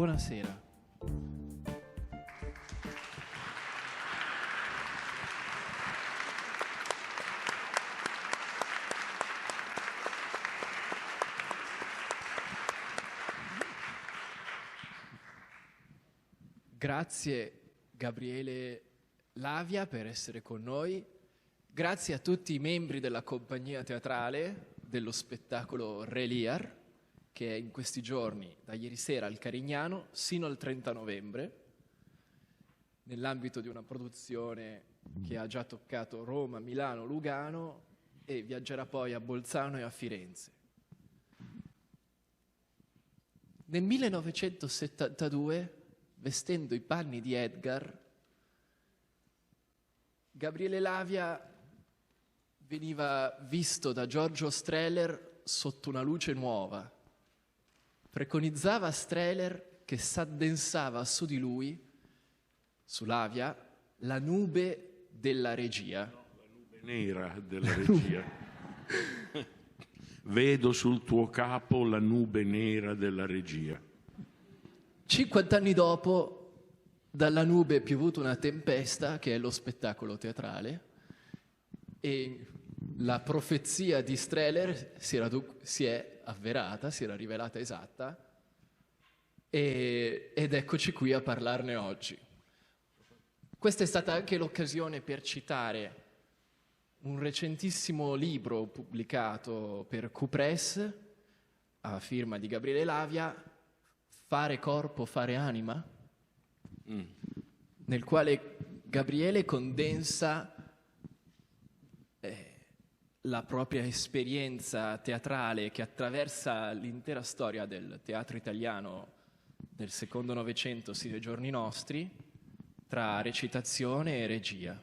buonasera. Grazie Gabriele Lavia per essere con noi. Grazie a tutti i membri della compagnia teatrale dello spettacolo Re Lear, che è in questi giorni, da ieri sera al Carignano, sino al 30 novembre, nell'ambito di una produzione che ha già toccato Roma, Milano, Lugano e viaggerà poi a Bolzano e a Firenze. Nel 1972, vestendo i panni di Edgar, Gabriele Lavia veniva visto da Giorgio Strehler sotto una luce nuova. Preconizzava Strehler che s'addensava su di lui, su Lavia, la nube della regia. No, la nube nera della regia. Vedo sul tuo capo la nube nera della regia. 50 anni dopo, dalla nube è piovuta una tempesta, che è lo spettacolo teatrale, e la profezia di Strehler si è avverata, si era rivelata esatta, ed eccoci qui a parlarne oggi. Questa è stata anche l'occasione per citare un recentissimo libro pubblicato per Q-Press, a firma di Gabriele Lavia, Fare corpo, fare anima, nel quale Gabriele condensa la propria esperienza teatrale che attraversa l'intera storia del teatro italiano del secondo Novecento sino ai giorni nostri, tra recitazione e regia,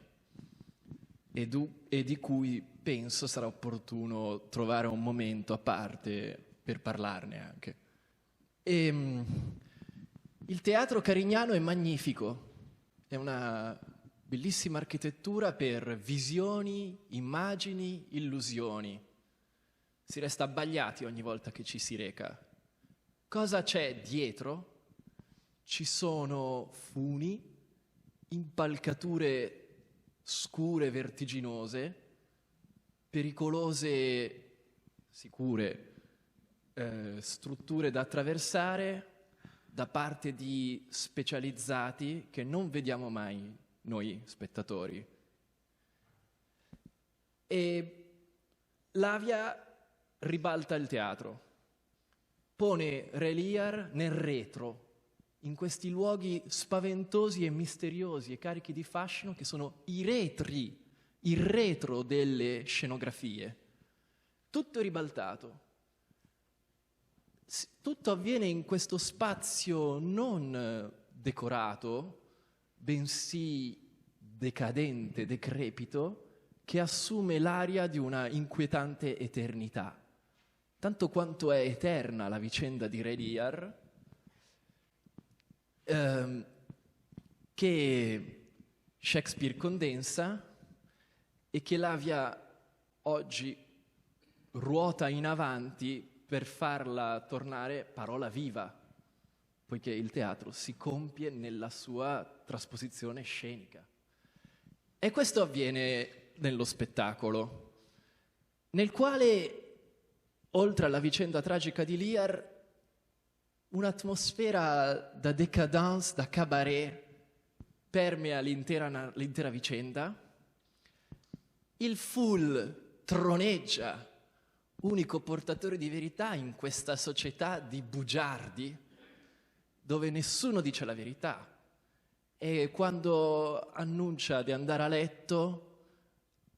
e di cui penso sarà opportuno trovare un momento a parte per parlarne anche. Il teatro carignano è magnifico, è una bellissima architettura per visioni, immagini, illusioni. Si resta abbagliati ogni volta che ci si reca. Cosa c'è dietro? Ci sono funi, impalcature scure, vertiginose, pericolose, sicure, strutture da attraversare da parte di specializzati che non vediamo mai noi spettatori. E Lavia ribalta il teatro, pone Re Lear nel retro, in questi luoghi spaventosi e misteriosi e carichi di fascino che sono i retri, il retro delle scenografie. Tutto ribaltato. Tutto avviene in questo spazio non decorato, bensì decadente, decrepito, che assume l'aria di una inquietante eternità. Tanto quanto è eterna la vicenda di Re Lear, che Shakespeare condensa e che Lavia oggi ruota in avanti per farla tornare parola viva, poiché il teatro si compie nella sua trasposizione scenica. E questo avviene nello spettacolo, nel quale, oltre alla vicenda tragica di Lear, un'atmosfera da décadence, da cabaret, permea l'intera vicenda. Il Fool troneggia, unico portatore di verità in questa società di bugiardi, dove nessuno dice la verità. E quando annuncia di andare a letto,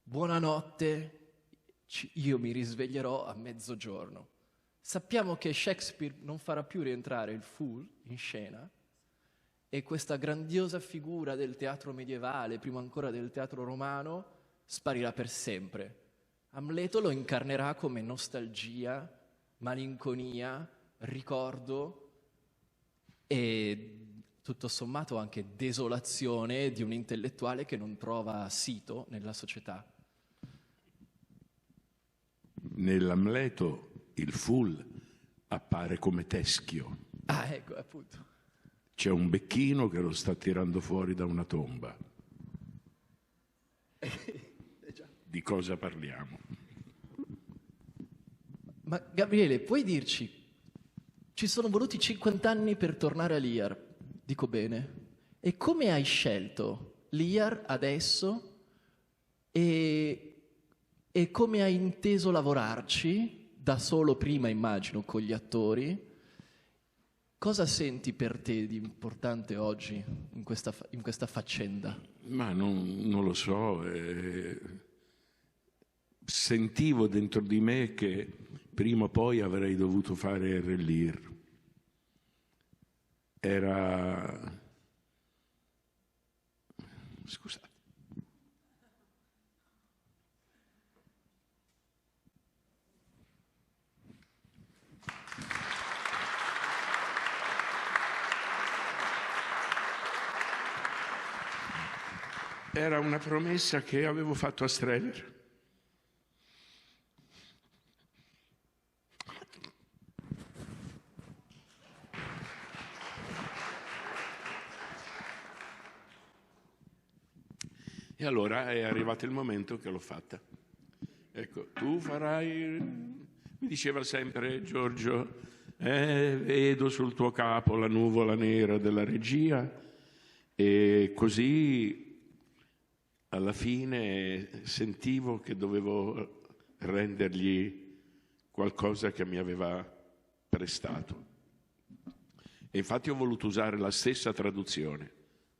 buonanotte, io mi risveglierò a mezzogiorno. Sappiamo che Shakespeare non farà più rientrare il Fool in scena, e questa grandiosa figura del teatro medievale, prima ancora del teatro romano, sparirà per sempre. Amleto lo incarnerà come nostalgia, malinconia, ricordo e tutto sommato anche desolazione di un intellettuale che non trova sito nella società. Nell'Amleto il Fool appare come Teschio. Ah, ecco, appunto. c'è un becchino che lo sta tirando fuori da una tomba. Di cosa parliamo? Ma Gabriele, puoi dirci, ci sono voluti 50 anni per tornare a Liar, dico bene, e come hai scelto Liar adesso e come hai inteso lavorarci, da solo prima immagino con gli attori? Cosa senti per te di importante oggi in questa faccenda? Ma non lo so. Sentivo dentro di me che prima o poi avrei dovuto fare Relir. Scusate. Era una promessa che avevo fatto a Streller. E allora è arrivato il momento che l'ho fatta. Ecco, tu farai, mi diceva sempre Giorgio, vedo sul tuo capo la nuvola nera della regia, e così alla fine sentivo che dovevo rendergli qualcosa che mi aveva prestato. E infatti ho voluto usare la stessa traduzione,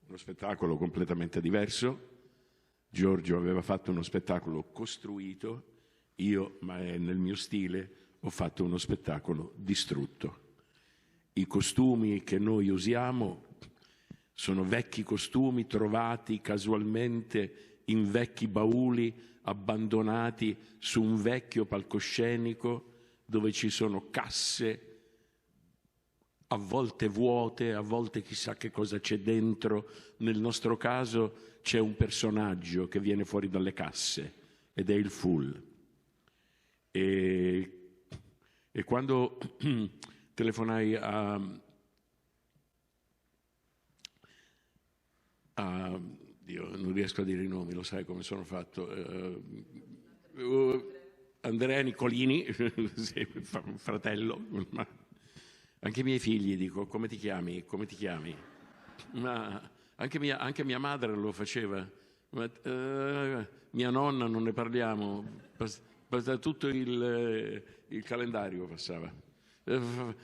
uno spettacolo completamente diverso. Giorgio aveva fatto uno spettacolo costruito, io, ma è nel mio stile, ho fatto uno spettacolo distrutto. I costumi che noi usiamo sono vecchi costumi trovati casualmente in vecchi bauli abbandonati su un vecchio palcoscenico dove ci sono casse a volte vuote, a volte chissà che cosa c'è dentro. Nel nostro caso c'è un personaggio che viene fuori dalle casse ed è il Fool. E quando telefonai Dio, non riesco a dire i nomi, lo sai come sono fatto, Andrea Nicolini, fratello, ma anche i miei figli dico, come ti chiami? Come ti chiami? Ma anche mia madre lo faceva, ma, mia nonna non ne parliamo, tutto il calendario passava.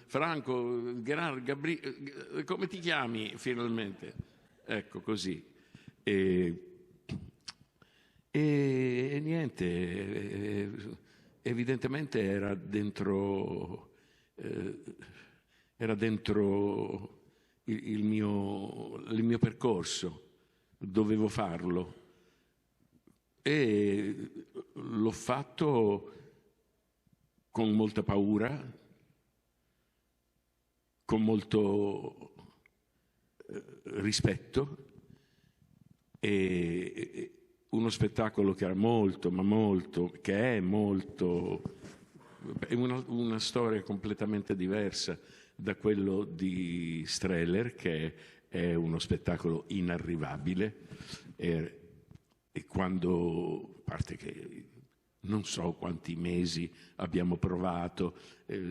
Franco, Gerard, Gabriele, come ti chiami finalmente? Ecco, così. E niente, evidentemente era dentro il mio percorso, dovevo farlo e l'ho fatto con molta paura, con molto rispetto, e uno spettacolo che era che è una storia completamente diversa da quello di Streller, che è uno spettacolo inarrivabile, e quando, a parte che non so quanti mesi abbiamo provato,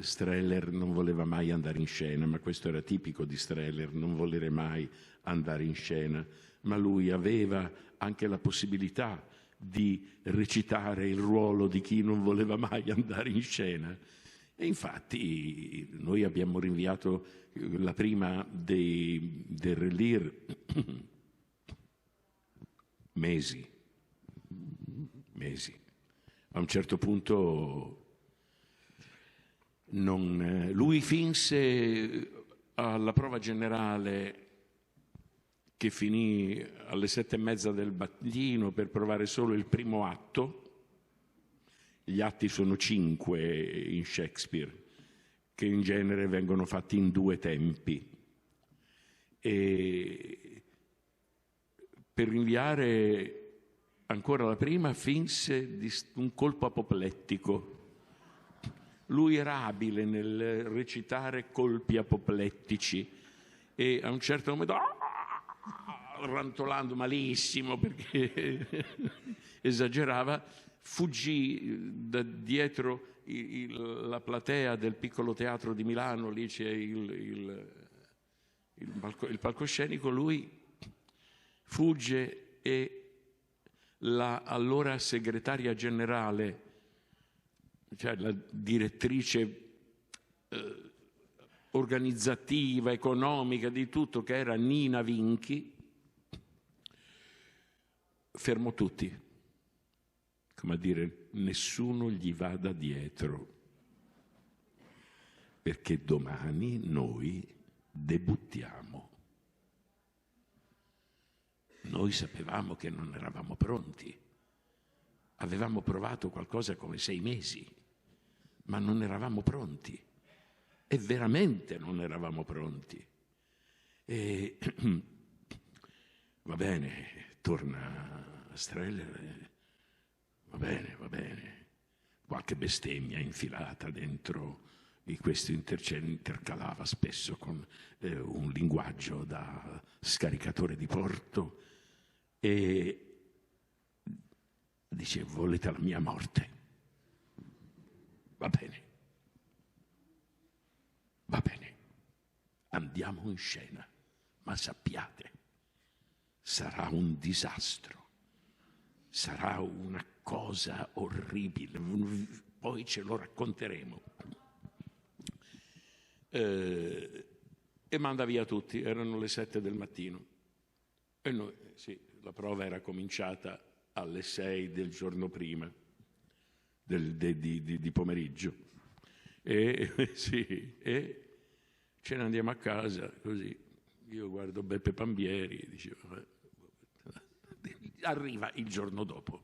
Streller non voleva mai andare in scena, ma questo era tipico di Streller, non volere mai andare in scena, ma lui aveva anche la possibilità di recitare il ruolo di chi non voleva mai andare in scena. E infatti noi abbiamo rinviato la prima del Relir mesi. A un certo punto lui finse alla prova generale, che finì alle 7:30 del mattino per provare solo il primo atto. Gli atti sono 5 in Shakespeare, che in genere vengono fatti in 2 tempi. E per rinviare ancora la prima finse un colpo apoplettico. Lui era abile nel recitare colpi apoplettici e a un certo momento, rantolando malissimo perché esagerava, fuggì da dietro la platea del Piccolo Teatro di Milano, lì c'è il palcoscenico, lui fugge e la allora segretaria generale, cioè la direttrice organizzativa, economica, di tutto, che era Nina Vinchi, fermò tutti, come a dire, nessuno gli vada dietro, perché domani noi debuttiamo. Noi sapevamo che non eravamo pronti, avevamo provato qualcosa come 6 mesi, ma non eravamo pronti, e veramente non eravamo pronti. E va bene, torna Streller, va bene, qualche bestemmia infilata dentro, e questo intercalava spesso con un linguaggio da scaricatore di porto, e dice: volete la mia morte? Va bene, andiamo in scena, ma sappiate, sarà un disastro, sarà una cosa orribile, poi ce lo racconteremo. E manda via tutti, erano le 7 del mattino. E noi, sì, la prova era cominciata alle 6 del giorno prima, di pomeriggio. E ce ne andiamo a casa, così. Io guardo Beppe Pambieri e dicevo, arriva il giorno dopo.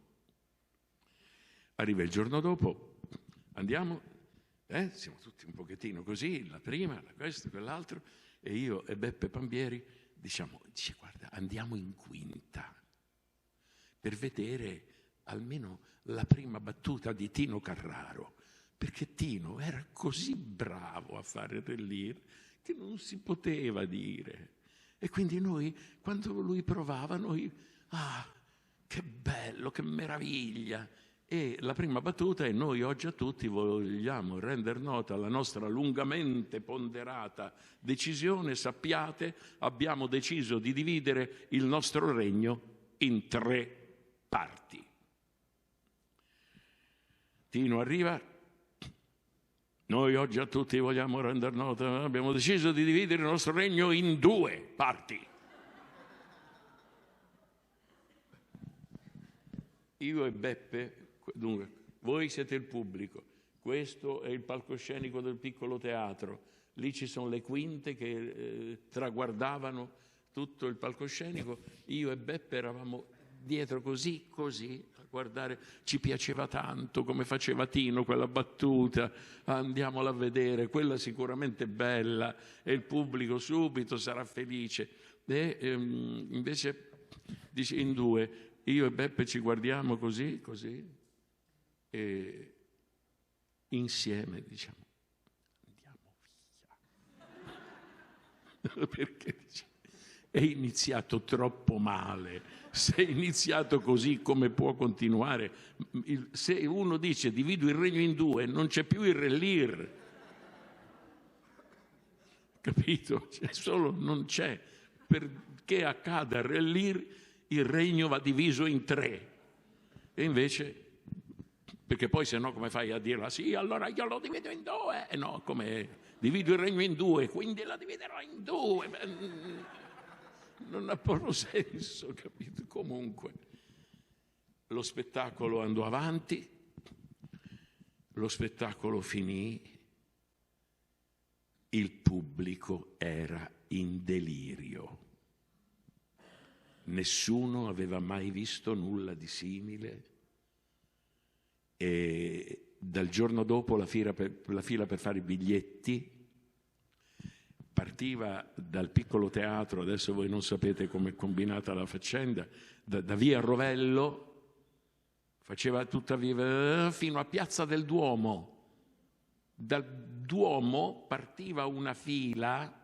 Andiamo, siamo tutti un pochettino così, la prima, questo, quell'altro, e io e Beppe Pambieri dice: guarda, andiamo in quinta per vedere almeno la prima battuta di Tino Carraro, perché Tino era così bravo a fare Rellir che non si poteva dire. E quindi noi, quando lui provava, che bello, che meraviglia. E la prima battuta è: noi oggi a tutti vogliamo rendere nota la nostra lungamente ponderata decisione, sappiate, abbiamo deciso di dividere il nostro regno in 3 parti. Tino arriva: noi oggi a tutti vogliamo rendere nota, abbiamo deciso di dividere il nostro regno in 2 parti. Io e Beppe, dunque, voi siete il pubblico, questo è il palcoscenico del Piccolo Teatro, lì ci sono le quinte che traguardavano tutto il palcoscenico, io e Beppe eravamo dietro così, a guardare, ci piaceva tanto come faceva Tino quella battuta, andiamola a vedere, quella sicuramente bella, e il pubblico subito sarà felice. E invece dice in 2, io e Beppe ci guardiamo così, e insieme diciamo: andiamo via. Perché è iniziato troppo male. Se è iniziato così, come può continuare? Se uno dice divido il regno in 2, non c'è più il Rellir, capito? Solo non c'è. Perché accada il Rellir, il regno va diviso in 3. E invece, perché poi se no come fai a dirla? Sì, allora io lo divido in 2. E no, come divido il regno in 2, quindi la dividerò in 2. Non ha proprio senso, capito? Comunque, lo spettacolo andò avanti, lo spettacolo finì, il pubblico era in delirio. Nessuno aveva mai visto nulla di simile, e dal giorno dopo la fila per fare i biglietti partiva dal Piccolo Teatro, adesso voi non sapete come è combinata la faccenda, da via Rovello, faceva tutta via fino a Piazza del Duomo. Dal Duomo partiva una fila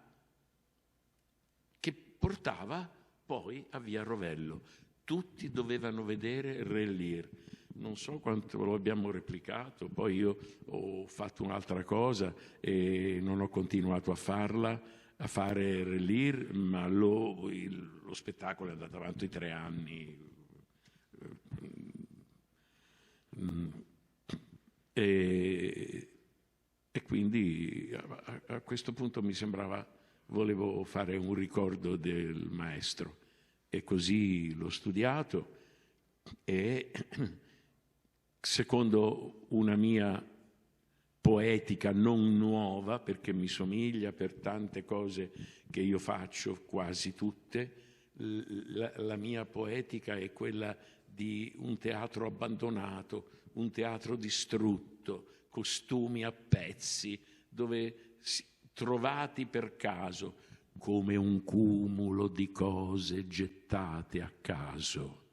portava poi a Via Rovello. Tutti dovevano vedere Re Lear. Non so quanto lo abbiamo replicato, poi io ho fatto un'altra cosa e non ho continuato a fare Re Lear, ma lo spettacolo è andato avanti 3 anni. E quindi a questo punto mi sembrava, volevo fare un ricordo del maestro, e così l'ho studiato, e secondo una mia poetica non nuova, perché mi somiglia per tante cose che io faccio, quasi tutte, la mia poetica è quella di un teatro abbandonato, un teatro distrutto, costumi a pezzi, dove trovati per caso, come un cumulo di cose gettate a caso,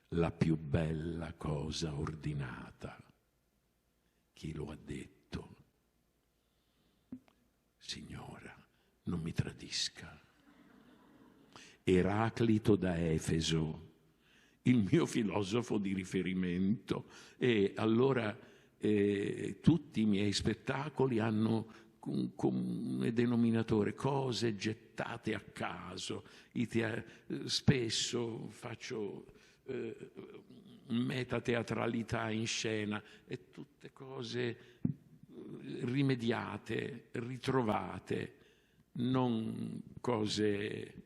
la più bella cosa ordinata. Chi lo ha detto? Signora, non mi tradisca. Eraclito da Efeso, il mio filosofo di riferimento, e allora tutti i miei spettacoli hanno un comune denominatore, cose gettate a caso. Spesso faccio metateatralità in scena, e tutte cose rimediate, ritrovate, non cose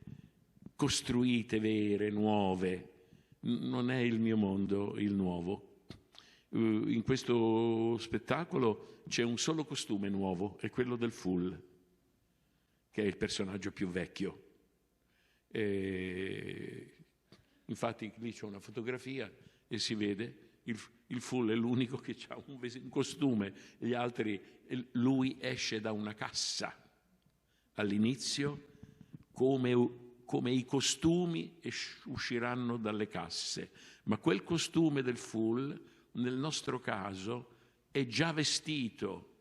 costruite, vere, nuove. Non è il mio mondo il nuovo. In questo spettacolo c'è un solo costume nuovo, è quello del Fool, che è il personaggio più vecchio. Infatti lì c'è una fotografia e si vede il Fool è l'unico che ha un costume, gli altri, lui esce da una cassa all'inizio, come i costumi usciranno dalle casse, ma quel costume del Fool nel nostro caso è già vestito,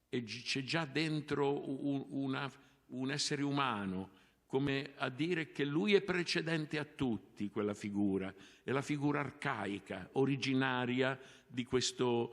e c'è già dentro un essere umano, come a dire che lui è precedente a tutti. Quella figura è la figura arcaica, originaria di questa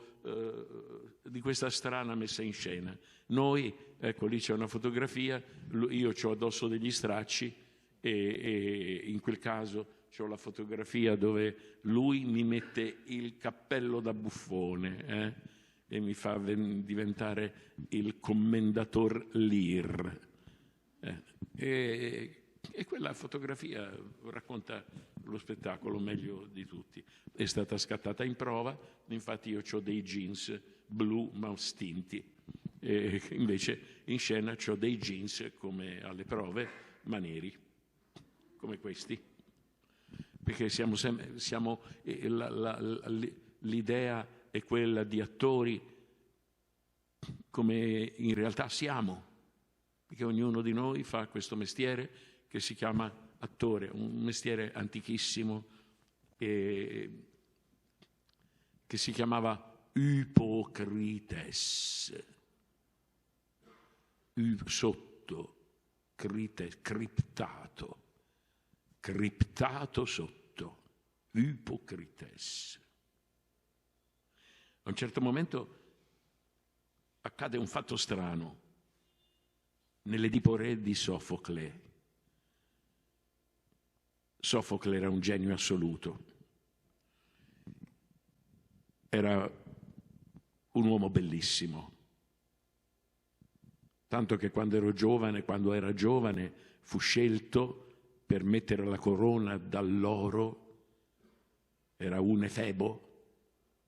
strana messa in scena. Noi, ecco, lì c'è una fotografia, io ho addosso degli stracci, e in quel caso c'ho la fotografia dove lui mi mette il cappello da buffone e mi fa diventare il commendator Lear. E quella fotografia racconta lo spettacolo meglio di tutti. È stata scattata in prova, infatti io ho dei jeans blu ma stinti, e invece in scena ho dei jeans, come alle prove, ma neri, come questi. Perché l'idea è quella di attori come in realtà siamo, perché ognuno di noi fa questo mestiere che si chiama attore, un mestiere antichissimo che si chiamava Hypocrites, sotto, criptato sotto, Hypocrites. A un certo momento accade un fatto strano nell'Edipo Re di Sofocle. Sofocle era un genio assoluto, era un uomo bellissimo, tanto che quando era giovane fu scelto per mettere la corona dall'oro. Era un Efebo,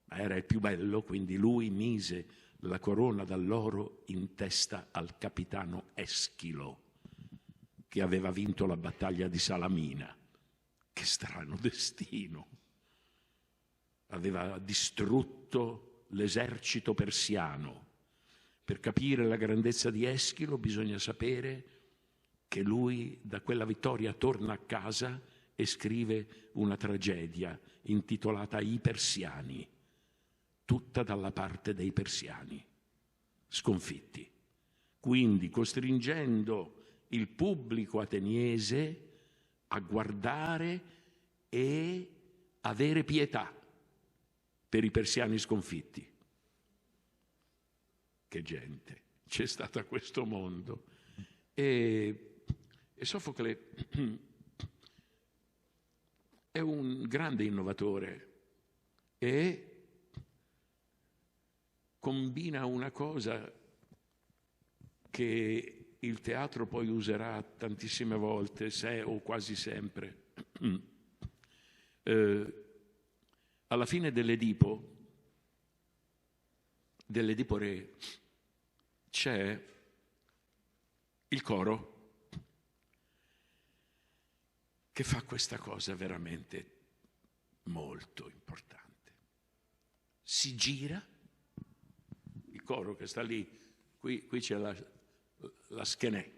ma era il più bello, quindi lui mise la corona d'alloro in testa al capitano Eschilo, che aveva vinto la battaglia di Salamina. Che strano destino! Aveva distrutto l'esercito persiano. Per capire la grandezza di Eschilo bisogna sapere che lui da quella vittoria torna a casa e scrive una tragedia intitolata I Persiani, tutta dalla parte dei persiani, sconfitti. Quindi, costringendo il pubblico ateniese a guardare e avere pietà per i persiani sconfitti. Che gente c'è stata a questo mondo. E Sofocle è un grande innovatore e combina una cosa che il teatro poi userà tantissime volte, o quasi sempre. Alla fine dell'Edipo Re, c'è il coro che fa questa cosa veramente molto importante. Si gira, il coro che sta lì, qui c'è la schenè.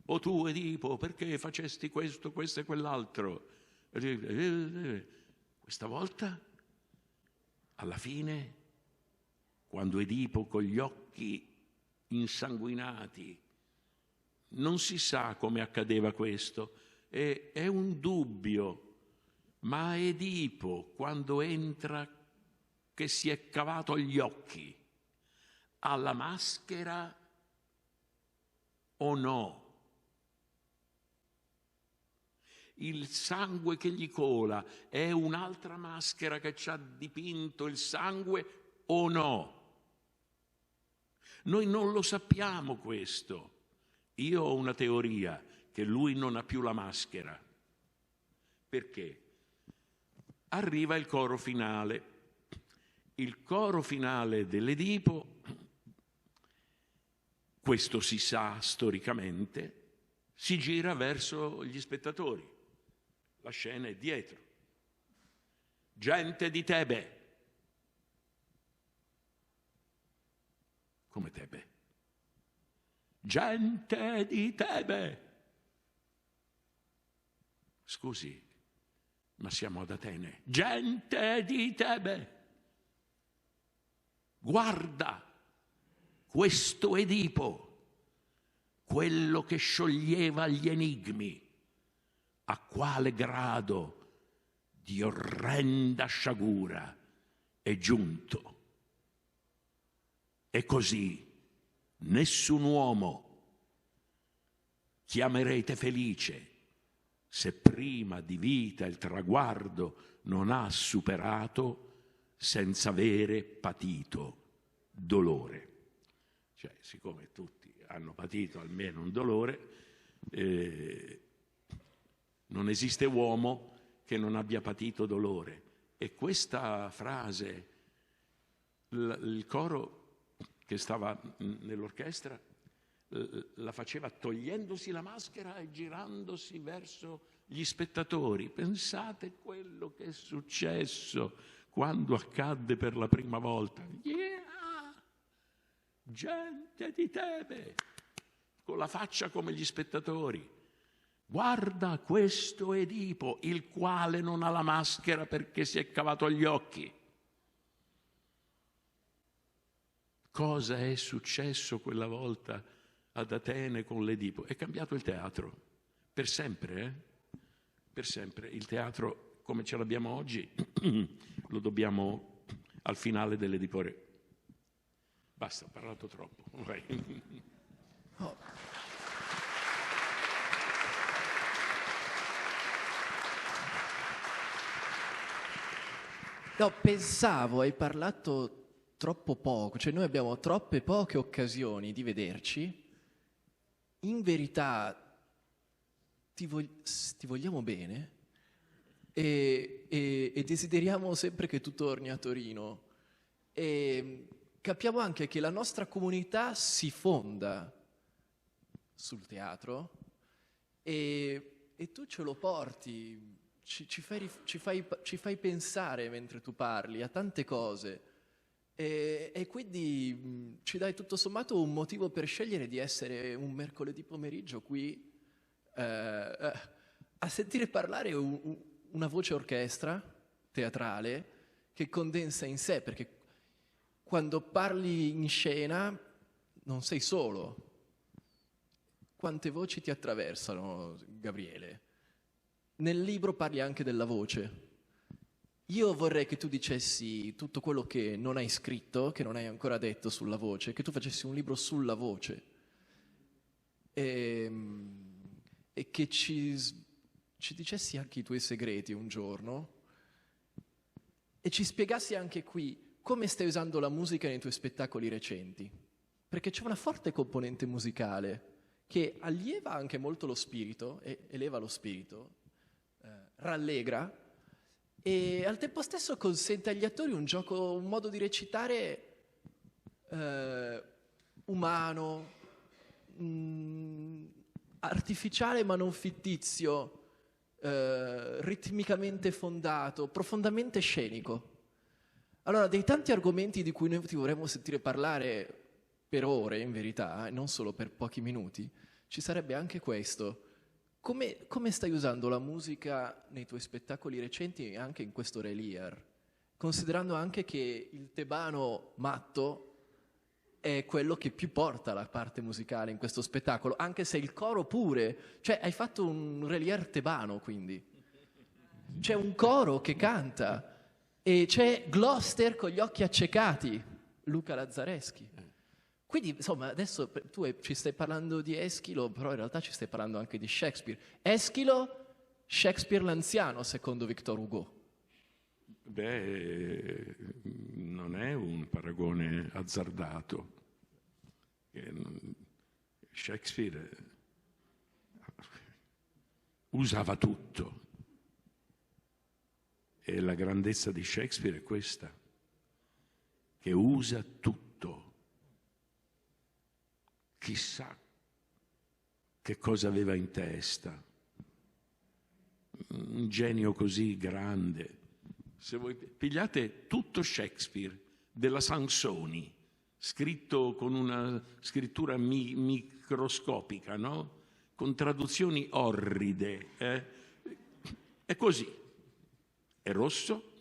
O tu, Edipo, perché facesti questo e quell'altro? Questa volta, alla fine, quando Edipo con gli occhi insanguinati, non si sa come accadeva questo, è un dubbio, ma Edipo, quando entra che si è cavato gli occhi, ha la maschera o no? Il sangue che gli cola è un'altra maschera che ci ha dipinto il sangue o no? Noi non lo sappiamo questo. Io ho una teoria, che lui non ha più la maschera. Perché? Arriva il coro finale. Il coro finale dell'Edipo, questo si sa storicamente, si gira verso gli spettatori. La scena è dietro. Gente di Tebe. Come Tebe? Gente di Tebe. Scusi, ma siamo ad Atene. Gente di Tebe. Guarda questo Edipo, quello che scioglieva gli enigmi, a quale grado di orrenda sciagura è giunto. E così nessun uomo chiamerete felice se prima di vita il traguardo non ha superato senza avere patito dolore. Cioè, siccome tutti hanno patito almeno un dolore, non esiste uomo che non abbia patito dolore. E questa frase, il coro che stava nell'orchestra la faceva togliendosi la maschera e girandosi verso gli spettatori. Pensate quello che è successo quando accadde per la prima volta. Yeah! Gente di Tebe, con la faccia come gli spettatori. Guarda questo Edipo, il quale non ha la maschera perché si è cavato gli occhi. Cosa è successo quella volta ad Atene con l'Edipo? È cambiato il teatro, per sempre, Per sempre. Il teatro, come ce l'abbiamo oggi, lo dobbiamo al finale dell'Edipo Re. Basta, ho parlato troppo. Vai. Oh. No, pensavo, hai parlato troppo poco, cioè noi abbiamo troppe poche occasioni di vederci. In verità ti vogliamo bene e desideriamo sempre che tu torni a Torino. E capiamo anche che la nostra comunità si fonda sul teatro e tu ce lo porti, ci fai pensare mentre tu parli a tante cose e quindi ci dai tutto sommato un motivo per scegliere di essere un mercoledì pomeriggio qui a sentire parlare una voce orchestra teatrale che condensa in sé, perché quando parli in scena non sei solo, quante voci ti attraversano, Gabriele. Nel libro parli anche della voce. Io vorrei che tu dicessi tutto quello che non hai scritto, che non hai ancora detto sulla voce, che tu facessi un libro sulla voce e che ci dicessi anche i tuoi segreti un giorno e ci spiegassi anche qui come stai usando la musica nei tuoi spettacoli recenti, perché c'è una forte componente musicale che allieva anche molto lo spirito, e eleva lo spirito, rallegra, e al tempo stesso consente agli attori un modo di recitare umano, artificiale ma non fittizio, ritmicamente fondato, profondamente scenico. Allora, dei tanti argomenti di cui noi ti vorremmo sentire parlare per ore, in verità, e non solo per pochi minuti, ci sarebbe anche questo. Come stai usando la musica nei tuoi spettacoli recenti e anche in questo Relier? Considerando anche che il tebano matto è quello che più porta la parte musicale in questo spettacolo, anche se il coro pure. Cioè, hai fatto un Relier tebano, quindi. C'è un coro che canta e c'è Gloucester con gli occhi accecati, Luca Lazzareschi. Quindi, insomma, adesso tu ci stai parlando di Eschilo, però in realtà ci stai parlando anche di Shakespeare. Eschilo, Shakespeare l'anziano, secondo Victor Hugo. Beh, non è un paragone azzardato. Shakespeare usava tutto. E la grandezza di Shakespeare è questa, che usa tutto. Chissà che cosa aveva in testa. Un genio così grande. Se voi pigliate tutto Shakespeare della Sansoni, scritto con una scrittura microscopica, no? Con traduzioni orride, è così. È rosso,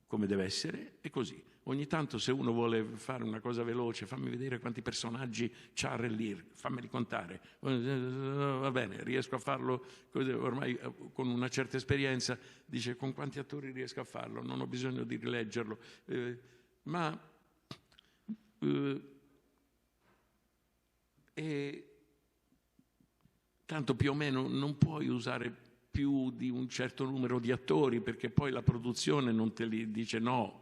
come deve essere, è così. Ogni tanto se uno vuole fare una cosa veloce, fammi vedere quanti personaggi c'ha Relier, fammeli contare. Va bene, riesco a farlo ormai con una certa esperienza, dice con quanti attori riesco a farlo, non ho bisogno di rileggerlo. Tanto più o meno non puoi usare più di un certo numero di attori perché poi la produzione non te li dice no.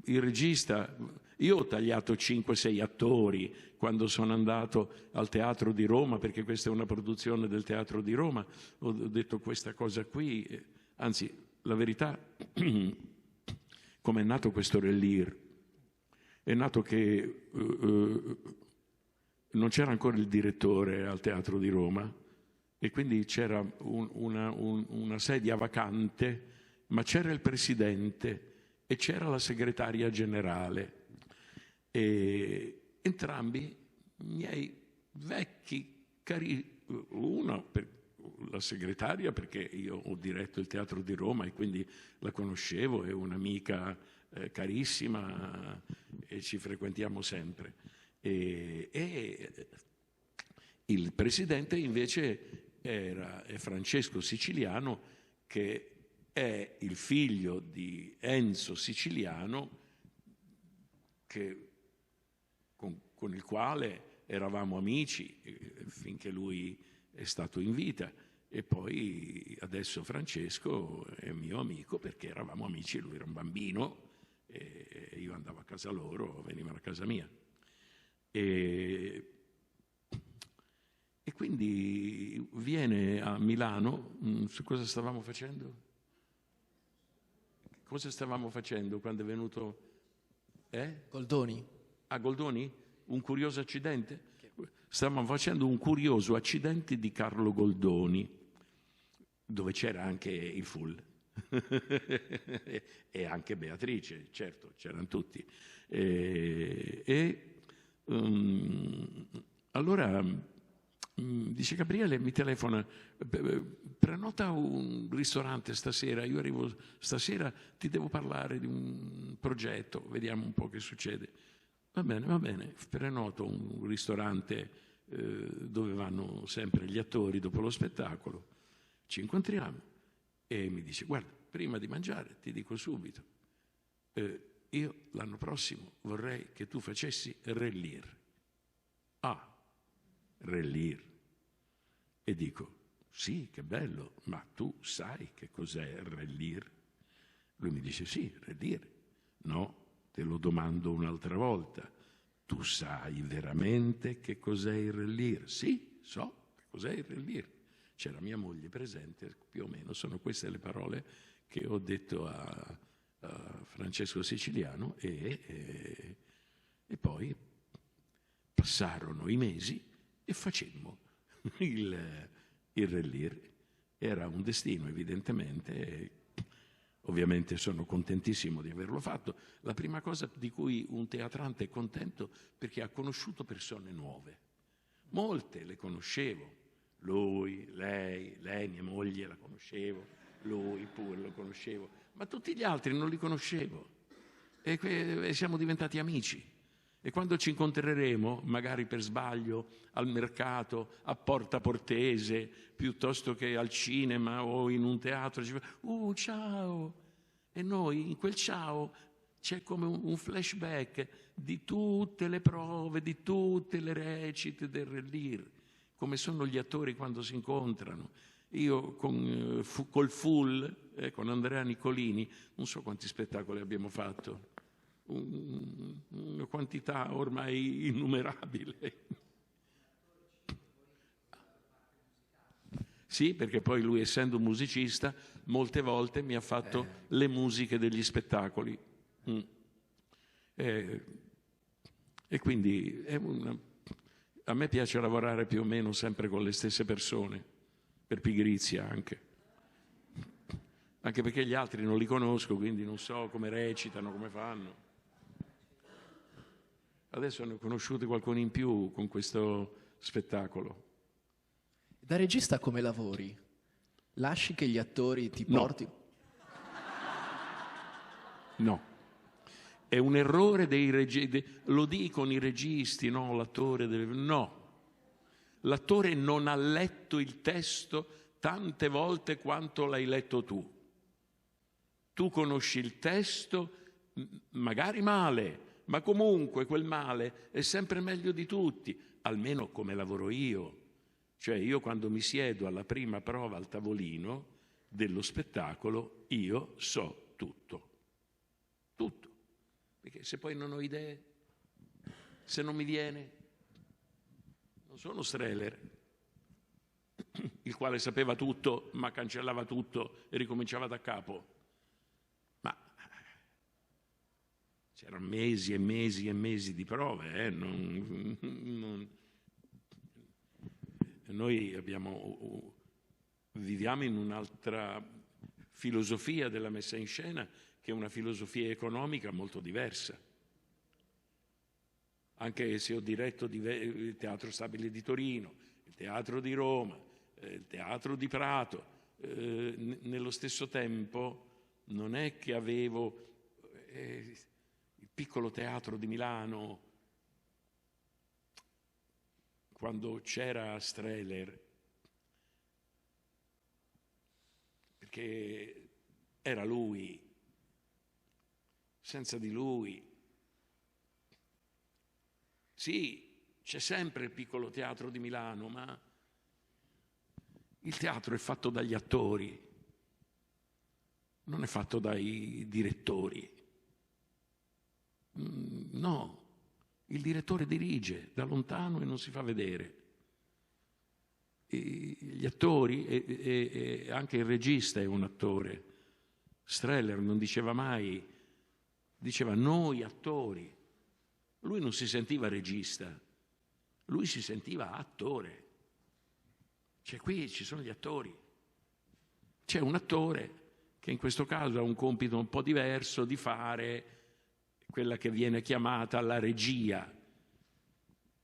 Il regista, io ho tagliato 5-6 attori quando sono andato al Teatro di Roma, perché questa è una produzione del Teatro di Roma, ho detto questa cosa qui, anzi la verità, come è nato questo Relier, è nato che non c'era ancora il direttore al Teatro di Roma e quindi c'era una sedia vacante, ma c'era il presidente e c'era la segretaria generale, e entrambi miei vecchi cari, uno per la segretaria perché io ho diretto il Teatro di Roma e quindi la conoscevo, è un'amica carissima e ci frequentiamo sempre, e il presidente invece è Francesco Siciliano, che è il figlio di Enzo Siciliano, con il quale eravamo amici finché lui è stato in vita, e poi adesso Francesco è mio amico perché eravamo amici, lui era un bambino e io andavo a casa loro, venivano a casa mia. E quindi viene a Milano. Su cosa stavamo facendo? Cosa stavamo facendo quando è venuto? Goldoni. A Goldoni? Un curioso accidente? Stavamo facendo un curioso accidente di Carlo Goldoni, dove c'era anche il Full e anche Beatrice, certo, c'erano tutti. Allora dice Gabriele, mi telefona, prenota un ristorante stasera, io arrivo stasera, ti devo parlare di un progetto, vediamo un po' che succede. Va bene, prenoto un ristorante dove vanno sempre gli attori dopo lo spettacolo. Ci incontriamo e mi dice: guarda, prima di mangiare ti dico subito, io l'anno prossimo vorrei che tu facessi Re Lear. Ah, Re Lear. E dico: sì, che bello, ma tu sai che cos'è Re Lear? Lui mi dice: sì, Re Lear. No, te lo domando un'altra volta. Tu sai veramente che cos'è il Re Lear? Sì, so che cos'è il Re Lear. C'era mia moglie presente, più o meno sono queste le parole che ho detto a Francesco Siciliano e poi passarono i mesi e facemmo il Re Lear. Era un destino, evidentemente. Ovviamente sono contentissimo di averlo fatto. La prima cosa di cui un teatrante è contento, perché ha conosciuto persone nuove. Molte le conoscevo. Lui, lei, mia moglie la conoscevo, lui pure lo conoscevo, ma tutti gli altri non li conoscevo. E siamo diventati amici. E quando ci incontreremo, magari per sbaglio, al mercato, a Porta Portese, piuttosto che al cinema o in un teatro, ci fa, ciao! E noi, in quel ciao, c'è come un flashback di tutte le prove, di tutte le recite del Re Lear, come sono gli attori quando si incontrano. Io col Full, con Andrea Nicolini, non so quanti spettacoli abbiamo fatto, una quantità ormai innumerabile. Sì, perché poi lui, essendo musicista, molte volte mi ha fatto le musiche degli spettacoli. E quindi a me piace lavorare più o meno sempre con le stesse persone, per pigrizia anche perché gli altri non li conosco, quindi non so come recitano, come fanno. Adesso ne ho conosciuti qualcuno in più con questo spettacolo. Da regista come lavori? Lasci che gli attori ti portino? No. È un errore dei registi, lo dicono i registi, no, l'attore deve... No. L'attore non ha letto il testo tante volte quanto l'hai letto tu. Tu conosci il testo, magari male, ma comunque quel male è sempre meglio di tutti, almeno come lavoro io. Cioè io quando mi siedo alla prima prova al tavolino dello spettacolo, io so tutto. Tutto. Perché se poi non ho idee, se non mi viene, non sono Streller, il quale sapeva tutto ma cancellava tutto e ricominciava da capo. Ma c'erano mesi e mesi e mesi di prove, Noi viviamo in un'altra filosofia della messa in scena, che è una filosofia economica molto diversa. Anche se ho diretto il Teatro Stabile di Torino, il Teatro di Roma, il Teatro di Prato, nello stesso tempo non è che avevo il piccolo teatro di Milano, quando c'era Streller, perché era lui, senza di lui. Sì, c'è sempre il piccolo teatro di Milano, ma il teatro è fatto dagli attori, non è fatto dai direttori. No. Il direttore dirige da lontano e non si fa vedere. E gli attori e anche il regista è un attore. Streller non diceva mai, diceva noi attori. Lui non si sentiva regista, lui si sentiva attore. Cioè qui ci sono gli attori. C'è un attore che in questo caso ha un compito un po' diverso di fare quella che viene chiamata la regia,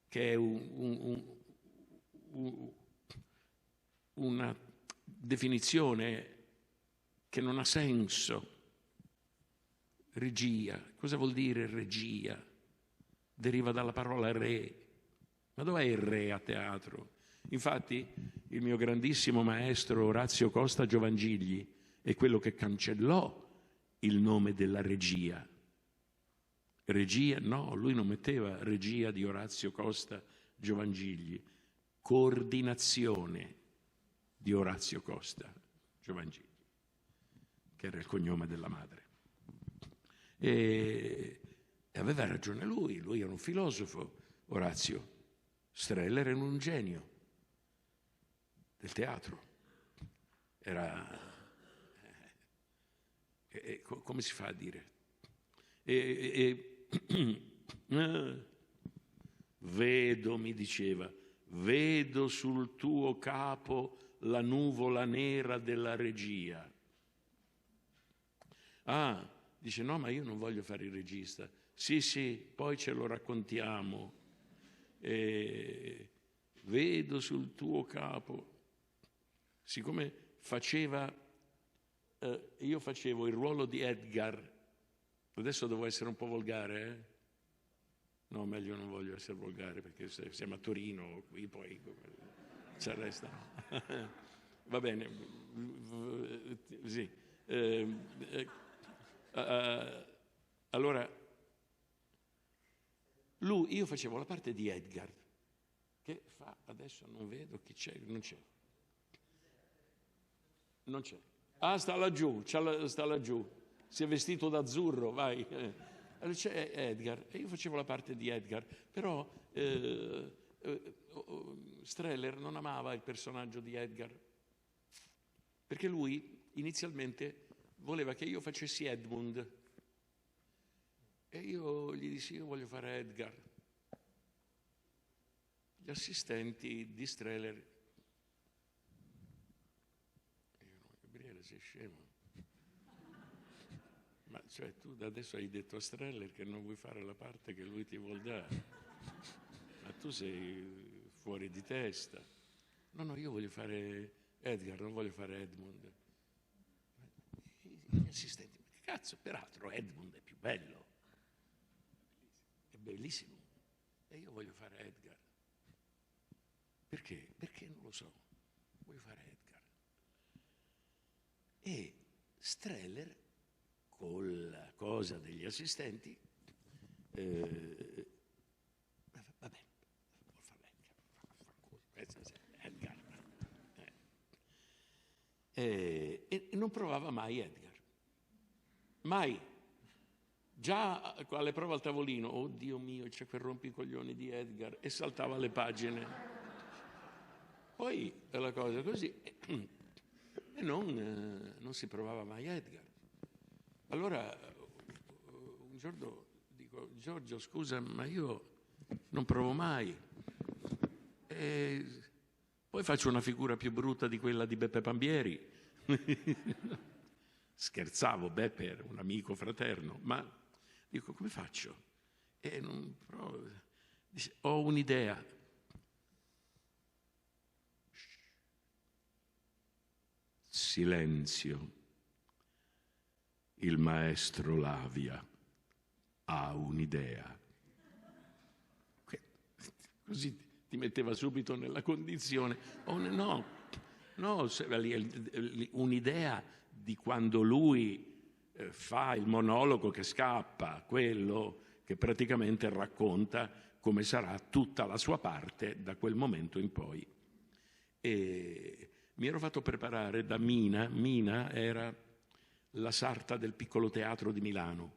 che è una definizione che non ha senso. Regia, cosa vuol dire regia? Deriva dalla parola re. Ma dov'è il re a teatro? Infatti il mio grandissimo maestro Orazio Costa Giovangigli è quello che cancellò il nome della regia. Regia, no, lui non metteva regia di Orazio Costa Giovangigli, coordinazione di Orazio Costa Giovangigli, che era il cognome della madre. E aveva ragione lui era un filosofo, Orazio. Streller era un genio del teatro. Era... come si fa a dire? Vedo, mi diceva, vedo sul tuo capo la nuvola nera della regia. Ah, dice, no, ma io non voglio fare il regista. Sì, poi ce lo raccontiamo. Vedo sul tuo capo. Siccome io facevo il ruolo di Edgar, adesso devo essere un po' volgare, eh? No, meglio non voglio essere volgare, perché se siamo a Torino, qui poi ci arrestano. Va bene, sì. Allora, io facevo la parte di Edgar, che fa, adesso non vedo chi c'è, non c'è. Ah, sta laggiù, si è vestito d'azzurro, vai. C'è Edgar, e io facevo la parte di Edgar, però Streller non amava il personaggio di Edgar, perché lui inizialmente voleva che io facessi Edmund, e io gli dissi, io voglio fare Edgar. Gli assistenti di Streller, Gabriele, sei scemo? Ma cioè tu adesso hai detto a Streller che non vuoi fare la parte che lui ti vuol dare, ma tu sei fuori di testa. No, io voglio fare Edgar, non voglio fare Edmund. Gli assistenti, ma che cazzo, peraltro Edmund è più bello, è bellissimo, e io voglio fare Edgar. Perché? Perché non lo so, voglio fare Edgar. E Streller, con la cosa degli assistenti, vabbè, vuol fare Edgar. E non provava mai Edgar. Mai. Già alle prove al tavolino, oh Dio mio, c'è quel rompicoglioni di Edgar, e saltava le pagine. Poi la cosa così, e non si provava mai Edgar. Allora un giorno dico, Giorgio, scusa, ma io non provo mai. E poi faccio una figura più brutta di quella di Beppe Pambieri. Scherzavo, Beppe era un amico fraterno, ma dico, come faccio? E non provo. Dice, ho un'idea. Silenzio. Il maestro Lavia ha un'idea. Così ti metteva subito nella condizione. Un'idea di quando lui fa il monologo che scappa, quello che praticamente racconta come sarà tutta la sua parte da quel momento in poi. E mi ero fatto preparare da Mina. Mina era la sarta del Piccolo Teatro di Milano,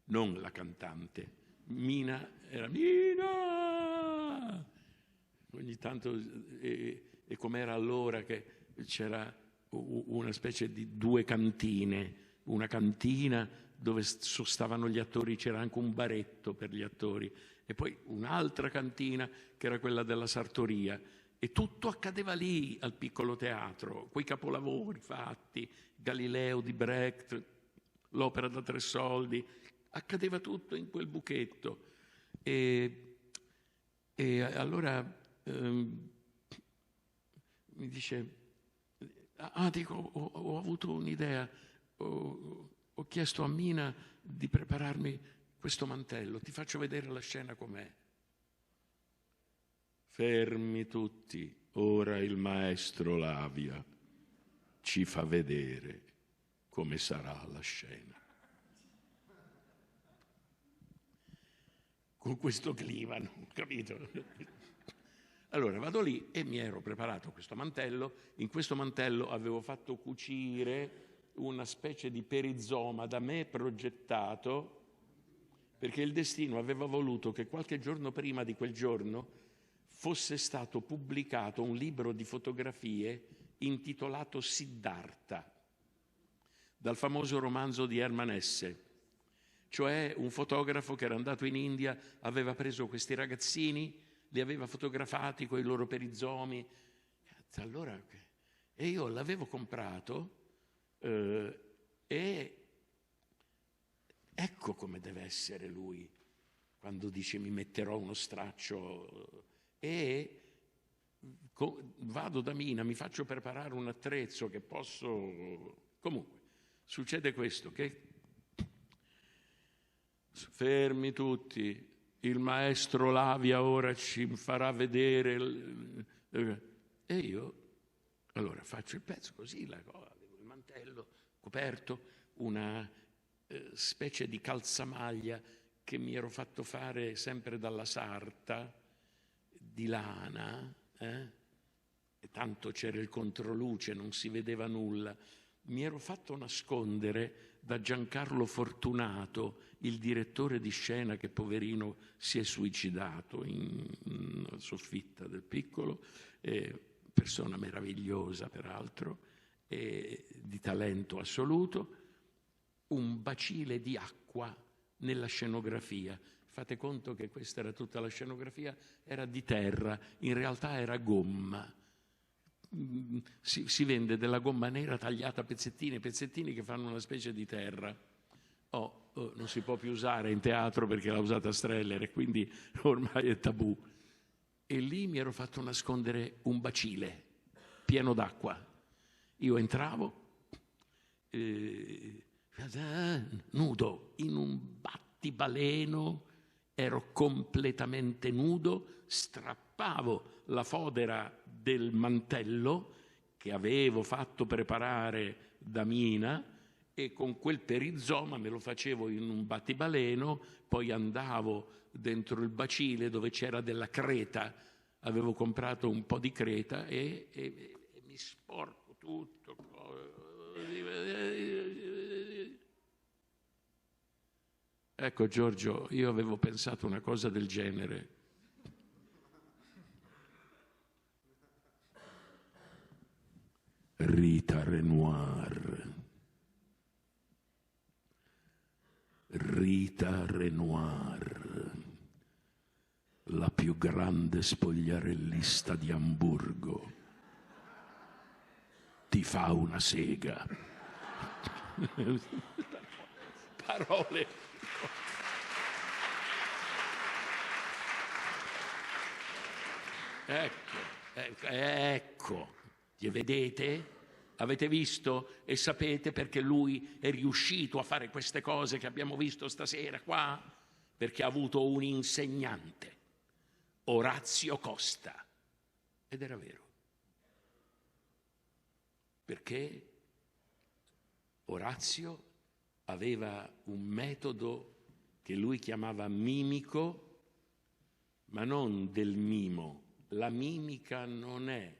non la cantante. Mina era Mina! Ogni tanto, e com'era allora che c'era una specie di due cantine, una cantina dove sostavano gli attori, c'era anche un baretto per gli attori, e poi un'altra cantina che era quella della sartoria, e tutto accadeva lì al Piccolo Teatro, quei capolavori fatti, Galileo di Brecht, l'opera da 3 soldi, accadeva tutto in quel buchetto. E allora mi dice, dico, ho avuto un'idea, ho chiesto a Mina di prepararmi questo mantello, ti faccio vedere la scena com'è. fermi tutti, ora il maestro Lavia ci fa vedere come sarà la scena. Con questo clima, no? Capito? Allora vado lì e mi ero preparato questo mantello. In questo mantello avevo fatto cucire una specie di perizoma da me progettato, perché il destino aveva voluto che qualche giorno prima di quel giorno fosse stato pubblicato un libro di fotografie intitolato Siddhartha, dal famoso romanzo di Hermann Hesse. Cioè un fotografo che era andato in India, aveva preso questi ragazzini, li aveva fotografati con i loro perizomi. Allora, e io l'avevo comprato e ecco come deve essere lui quando dice mi metterò uno straccio e vado da Mina, mi faccio preparare un attrezzo che posso... Comunque, succede questo, che fermi tutti, il maestro Lavia ora ci farà vedere e io allora faccio il pezzo così, avevo il mantello coperto, una specie di calzamaglia che mi ero fatto fare sempre dalla sarta di lana, e tanto c'era il controluce, non si vedeva nulla. Mi ero fatto nascondere da Giancarlo Fortunato, il direttore di scena che poverino si è suicidato in soffitta del Piccolo, persona meravigliosa peraltro, di talento assoluto, un bacile di acqua nella scenografia. Fate conto che questa era tutta la scenografia, era di terra, in realtà era gomma. Si vende della gomma nera tagliata a pezzettini che fanno una specie di terra. Non si può più usare in teatro perché l'ha usata Streller e quindi ormai è tabù. E lì mi ero fatto nascondere un bacile pieno d'acqua. Io entravo nudo in un battibaleno, ero completamente nudo, strappavo la fodera del mantello che avevo fatto preparare da Mina e con quel perizoma me lo facevo in un battibaleno, poi andavo dentro il bacile dove c'era della creta, avevo comprato un po' di creta e mi sporco tutto. Ecco Giorgio, io avevo pensato una cosa del genere. Rita Renoir. Rita Renoir, la più grande spogliarellista di Amburgo, ti fa una sega. Parole. Ecco, vedete? Avete visto e sapete perché lui è riuscito a fare queste cose che abbiamo visto stasera qua? Perché ha avuto un insegnante, Orazio Costa. Ed era vero. Perché Orazio aveva un metodo che lui chiamava mimico, ma non del mimo. La mimica non è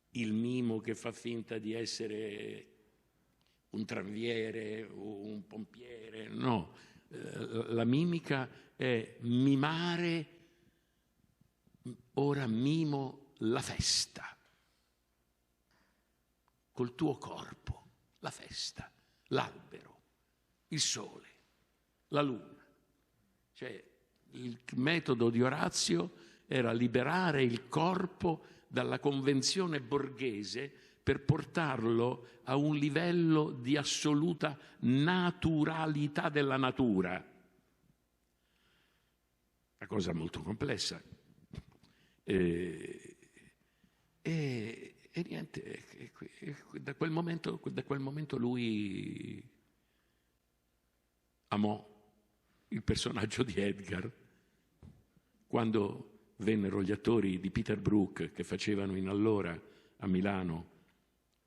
il mimo che fa finta di essere un tranviere o un pompiere, no. La mimica è mimare, ora mimo la festa, col tuo corpo, la festa, l'albero, il sole, la luna. Cioè, il metodo di Orazio era liberare il corpo dalla convenzione borghese per portarlo a un livello di assoluta naturalità della natura. Una cosa molto complessa. E niente, da quel momento lui amò il personaggio di Edgar. Quando vennero gli attori di Peter Brook che facevano in Allora a Milano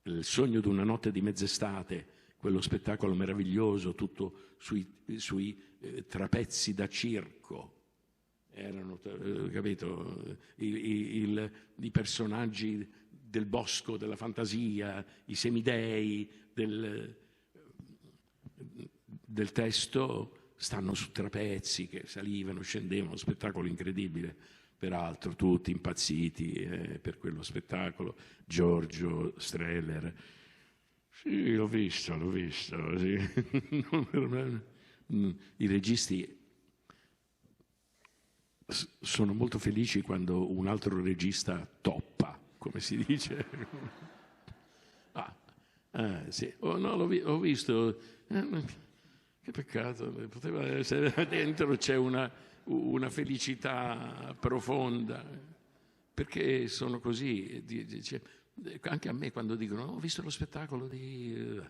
Il sogno di una notte di mezz'estate, quello spettacolo meraviglioso tutto sui trapezzi da circo. Erano, capito, i personaggi del bosco, della fantasia, i semidei del testo stanno su trapezzi che salivano, scendevano, spettacolo incredibile, peraltro tutti impazziti per quello spettacolo. Giorgio Strehler, sì, l'ho visto, sì. I registi sono molto felici quando un altro regista toppa, come si dice. Sì. No, ho visto. Che peccato, poteva essere dentro, c'è una felicità profonda, perché sono così. Anche a me quando dicono ho visto lo spettacolo di...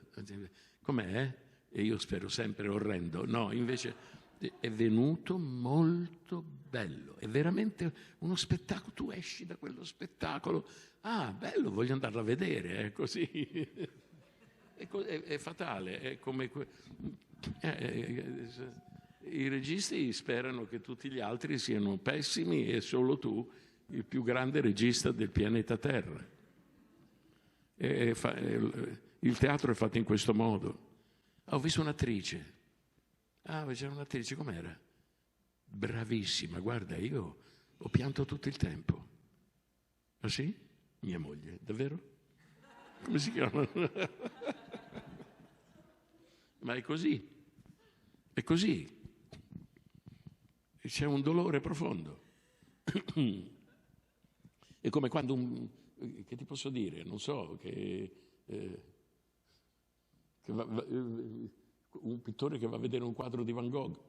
com'è? E io spero sempre orrendo. No, invece è venuto molto bello, è veramente uno spettacolo, tu esci da quello spettacolo, bello, voglio andarlo a vedere, è così. È fatale, è come... I registi sperano che tutti gli altri siano pessimi e solo tu il più grande regista del pianeta Terra. Il teatro è fatto in questo modo. Ho visto un'attrice. C'era un'attrice, com'era? Bravissima, guarda, io ho pianto tutto il tempo. Ah sì? Mia moglie, davvero? Come si chiama? Ma è così. È così. C'è un dolore profondo. È come quando che ti posso dire? Non so, che un pittore che va a vedere un quadro di Van Gogh.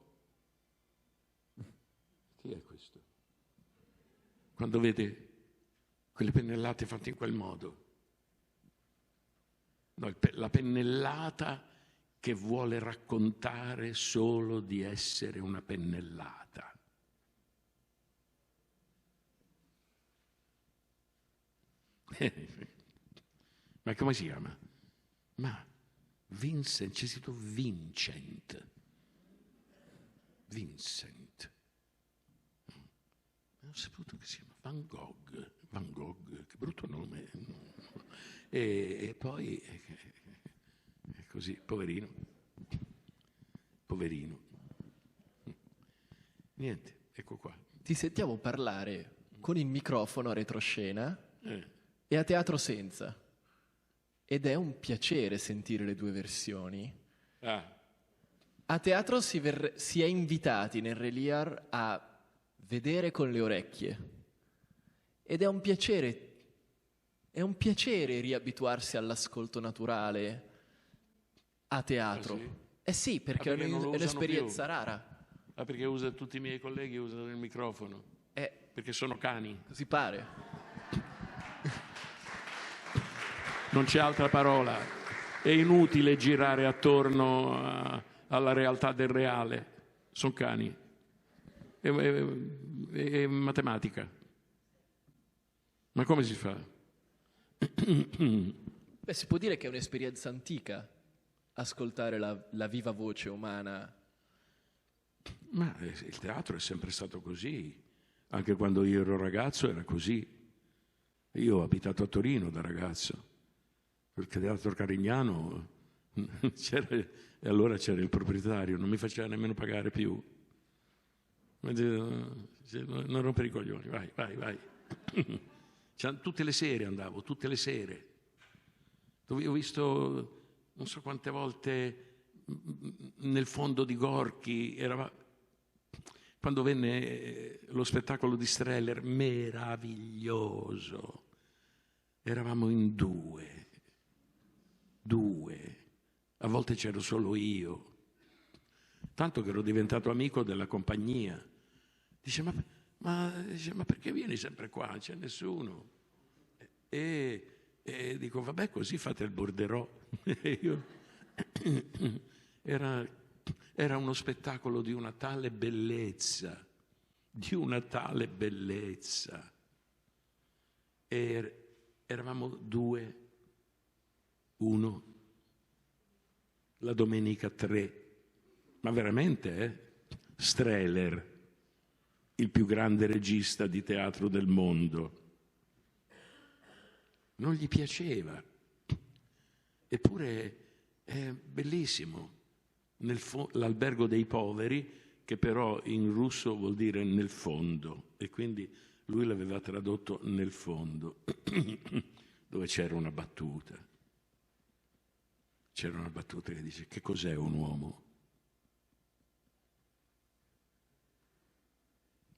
Chi è questo? Quando vede quelle pennellate fatte in quel modo. No, la pennellata che vuole raccontare solo di essere una pennellata. Ma come si chiama? Ma Vincent, c'è scritto Vincent. Non ho saputo che si chiama Van Gogh, che brutto nome. E poi è così, poverino. Niente, ecco qua. Ti sentiamo parlare con il microfono a retroscena e a teatro senza. Ed è un piacere sentire le due versioni. A teatro si è invitati nel Reliar a vedere con le orecchie. Ed è un piacere riabituarsi all'ascolto naturale a teatro. Sì? Sì, perché è un'esperienza rara. Perché tutti i miei colleghi usano il microfono. Perché sono cani. Si pare. Non c'è altra parola. È inutile girare attorno alla realtà del reale. Sono cani. È matematica. Ma come si fa? Si può dire che è un'esperienza antica ascoltare la viva voce umana. Ma il teatro è sempre stato così. Anche quando io ero ragazzo era così. Io ho abitato a Torino da ragazzo. Perché Teatro Carignano e allora c'era il proprietario, non mi faceva nemmeno pagare più. Non rompere i coglioni, vai. Tutte le sere andavo, tutte le sere. Dove ho visto non so quante volte nel fondo di Gorky, quando venne lo spettacolo di Strehler, meraviglioso. Eravamo in due. A volte c'ero solo io. Tanto che ero diventato amico della compagnia. Dice, ma perché vieni sempre qua? Non c'è nessuno. E dico, vabbè, così fate il borderò. Era uno spettacolo di una tale bellezza, di una tale bellezza. E eravamo 2, 1, la domenica 3, ma veramente, Strehler, il più grande regista di teatro del mondo. Non gli piaceva, eppure è bellissimo. L'albergo dei poveri, che però in russo vuol dire nel fondo, e quindi lui l'aveva tradotto nel fondo, dove c'era una battuta. C'era una battuta che dice: che cos'è un uomo?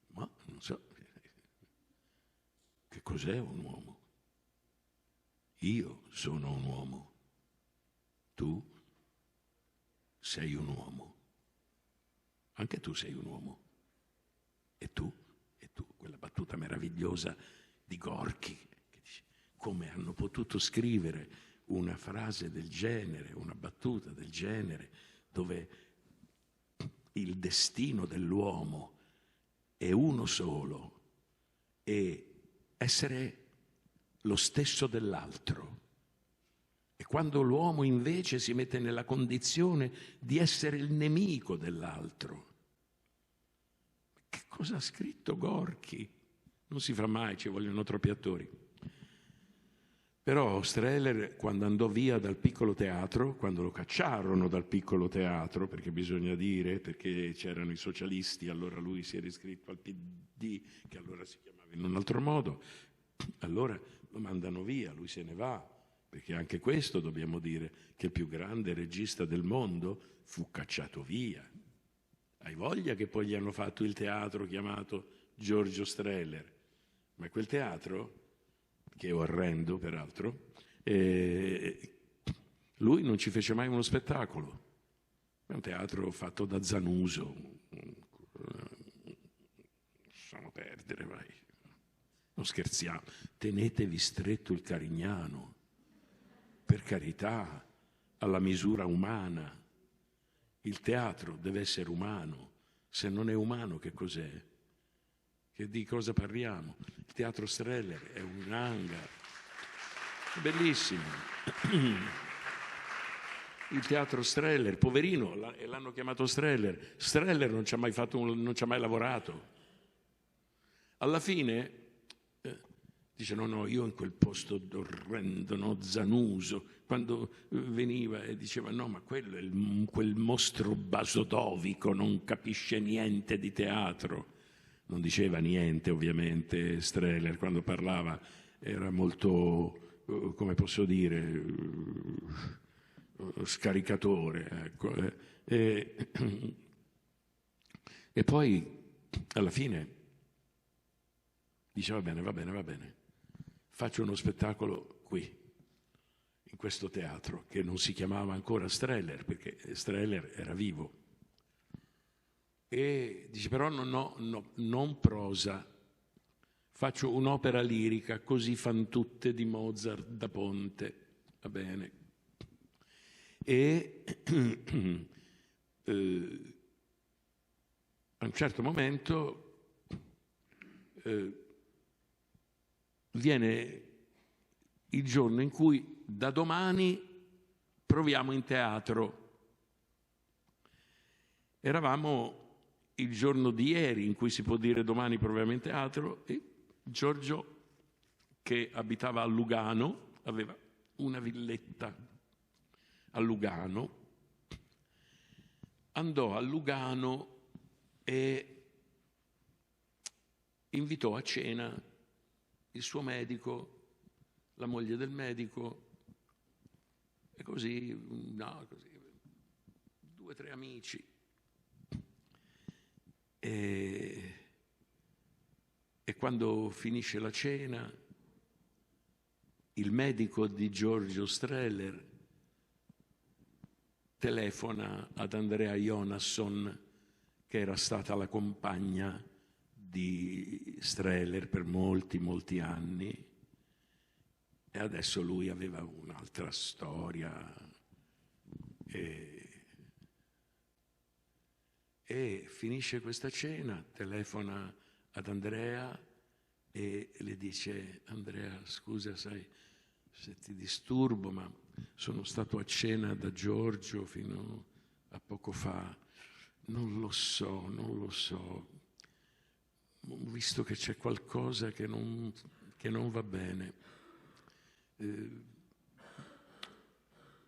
Ma non so, che cos'è un uomo? Io sono un uomo, tu sei un uomo, anche tu sei un uomo, e tu, quella battuta meravigliosa di Gorky, che dice: come hanno potuto scrivere una frase del genere, una battuta del genere, dove il destino dell'uomo è uno solo e essere lo stesso dell'altro. E quando l'uomo invece si mette nella condizione di essere il nemico dell'altro. Che cosa ha scritto Gorky? Non si fa mai, ci vogliono troppi attori. Però Strehler, quando andò via dal piccolo teatro, quando lo cacciarono dal piccolo teatro, perché bisogna dire, perché c'erano i socialisti, allora lui si era iscritto al PD, che allora si chiamava in un altro modo, allora lo mandano via, lui se ne va, perché anche questo dobbiamo dire, che il più grande regista del mondo fu cacciato via. Hai voglia che poi gli hanno fatto il teatro chiamato Giorgio Strehler, ma quel teatro, che è orrendo peraltro, lui non ci fece mai uno spettacolo. È un teatro fatto da Zanuso. Lasciamo perdere, vai. Non scherziamo. Tenetevi stretto il Carignano, per carità, alla misura umana. Il teatro deve essere umano. Se non è umano, che cos'è? Che di cosa parliamo? Il teatro Strehler è un hangar. Bellissimo. Il teatro Strehler, poverino, l'hanno chiamato Strehler. Strehler non ci ha mai non ci ha mai lavorato. Alla fine dice: no, io in quel posto orrendo, no, Zanuso, quando veniva e diceva: no, ma quello è quel mostro basodovico, non capisce niente di teatro. Non diceva niente, ovviamente, Strehler, quando parlava era molto, come posso dire, scaricatore, ecco. E poi, alla fine, dice: va bene, faccio uno spettacolo qui, in questo teatro, che non si chiamava ancora Strehler, perché Strehler era vivo. E dice: però non prosa, faccio un'opera lirica, Così fan tutte di Mozart da Ponte, va bene. E a un certo momento viene il giorno in cui da domani proviamo in teatro. Eravamo il giorno di ieri, in cui si può dire domani proviamo in teatro, e Giorgio, che abitava a Lugano, aveva una villetta a Lugano, andò a Lugano e invitò a cena il suo medico, la moglie del medico, e così, 2 o 3 amici. E quando finisce la cena, il medico di Giorgio Strehler telefona ad Andrea Jonasson, che era stata la compagna di Strehler per molti anni, e adesso lui aveva un'altra storia. E finisce questa cena, telefona ad Andrea e le dice: Andrea, scusa, sai, se ti disturbo, ma sono stato a cena da Giorgio fino a poco fa, non lo so, ho visto che c'è qualcosa che non va bene.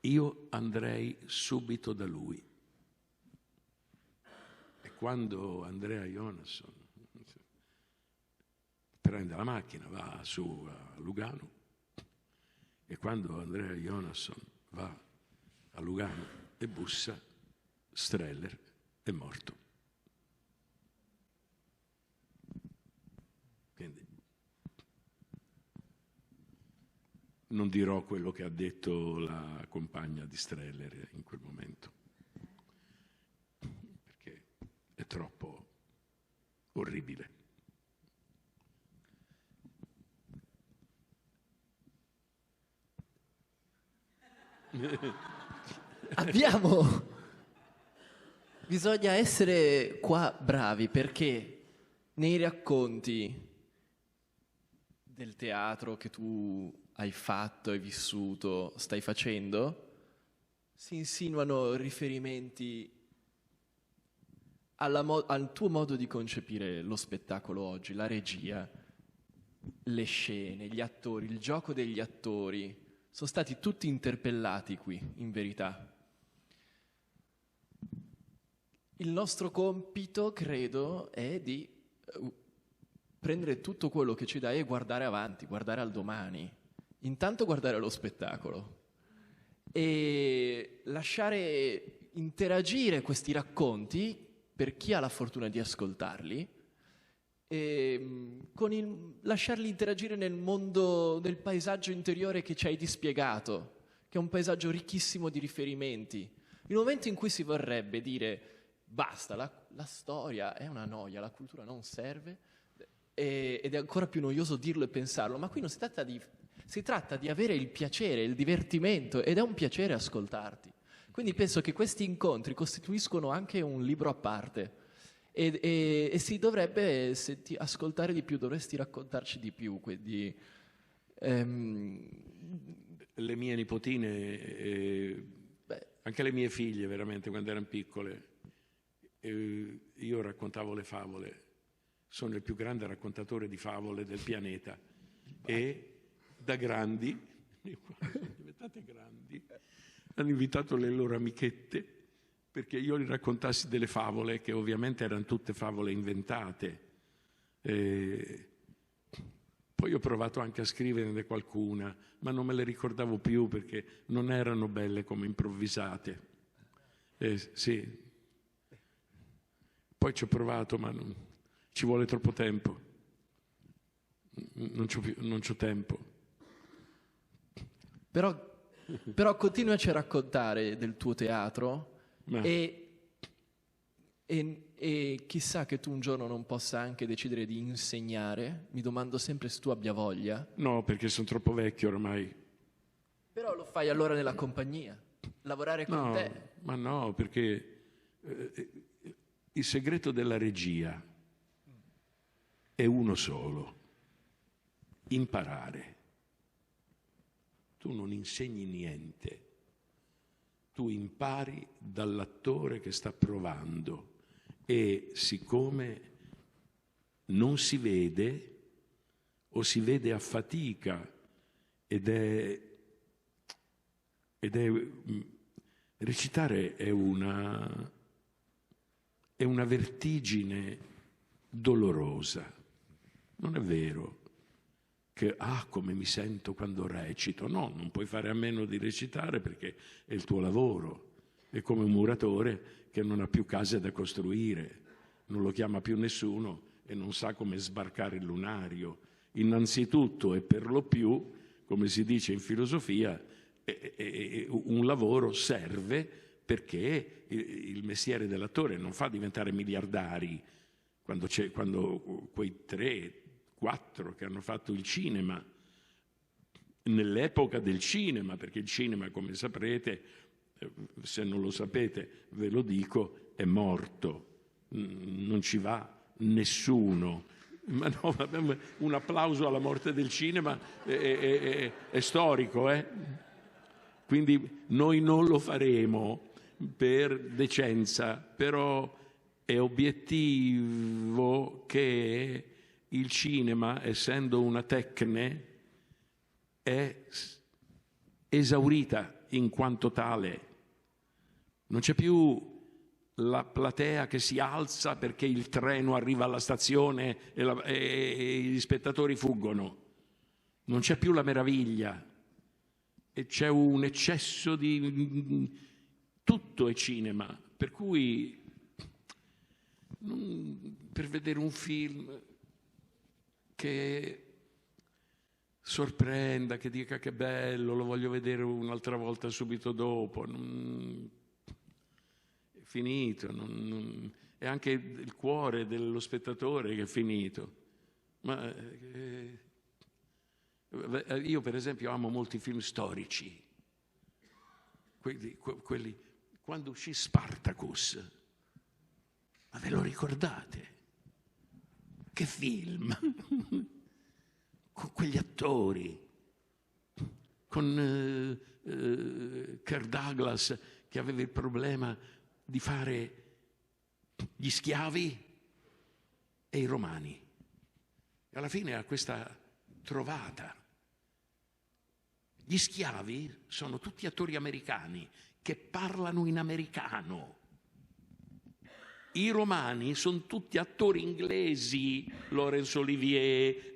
Io andrei subito da lui. E quando Andrea Jonasson prende la macchina, va su a Lugano, e quando Andrea Jonasson va a Lugano e bussa, Streller è morto. Quindi non dirò quello che ha detto la compagna di Streller in quel momento, perché è troppo orribile. Bisogna essere qua bravi, perché nei racconti del teatro che tu hai fatto, hai vissuto, stai facendo, si insinuano riferimenti al tuo modo di concepire lo spettacolo oggi, la regia, le scene, gli attori, il gioco degli attori. Sono stati tutti interpellati qui, in verità. Il nostro compito, credo, è di prendere tutto quello che ci dai e guardare avanti, guardare al domani. Intanto guardare lo spettacolo e lasciare interagire questi racconti per chi ha la fortuna di ascoltarli, e lasciarli interagire nel mondo, nel paesaggio interiore che ci hai dispiegato, che è un paesaggio ricchissimo di riferimenti. Il momento in cui si vorrebbe dire basta, la storia è una noia, la cultura non serve, ed è ancora più noioso dirlo e pensarlo, ma qui non si tratta di avere il piacere, il divertimento, ed è un piacere ascoltarti. Quindi penso che questi incontri costituiscono anche un libro a parte, e si dovrebbe ascoltare di più, dovresti raccontarci di più. Quindi, le mie nipotine, anche le mie figlie veramente quando erano piccole, io raccontavo le favole, sono il più grande raccontatore di favole del pianeta. E da grandi, sono diventate grandi, hanno invitato le loro amichette perché io gli raccontassi delle favole che ovviamente erano tutte favole inventate. Poi ho provato anche a scriverne qualcuna, ma non me le ricordavo più perché non erano belle come improvvisate. Sì. Poi ci ho provato, ma ci vuole troppo tempo. Non c'ho tempo. Però continuaci a raccontare del tuo teatro, e chissà che tu un giorno non possa anche decidere di insegnare. Mi domando sempre se tu abbia voglia. No, perché sono troppo vecchio ormai. Però lo fai allora nella compagnia, lavorare con te. Ma no, perché il segreto della regia è uno solo: imparare. Tu non insegni niente, tu impari dall'attore che sta provando, e siccome non si vede o si vede a fatica recitare è una vertigine dolorosa. Non è vero che come mi sento quando recito. No, non puoi fare a meno di recitare perché è il tuo lavoro. È come un muratore che non ha più case da costruire, non lo chiama più nessuno e non sa come sbarcare il lunario. Innanzitutto e per lo più, come si dice in filosofia, un lavoro serve perché il mestiere dell'attore non fa diventare miliardari. Quando quei 3, 4 che hanno fatto il cinema, nell'epoca del cinema, perché il cinema, come saprete, se non lo sapete ve lo dico, è morto. non ci va nessuno. Ma no, vabbè, un applauso alla morte del cinema è storico, eh? Quindi noi non lo faremo per decenza, però è obiettivo che il cinema, essendo una tecne, è esaurita in quanto tale. Non c'è più la platea che si alza perché il treno arriva alla stazione e gli spettatori fuggono. Non c'è più la meraviglia e c'è un eccesso di... tutto è cinema, per cui per vedere un film che sorprenda, che dica che bello, lo voglio vedere un'altra volta subito dopo, è finito, è anche il cuore dello spettatore che è finito. Ma io per esempio amo molti film storici, quelli quando uscì Spartacus, ma ve lo ricordate? Che film! Con quegli attori, con Kirk Douglas che aveva il problema di fare gli schiavi e i romani. E alla fine ha questa trovata. Gli schiavi sono tutti attori americani che parlano in americano. I romani sono tutti attori inglesi, Laurence Olivier,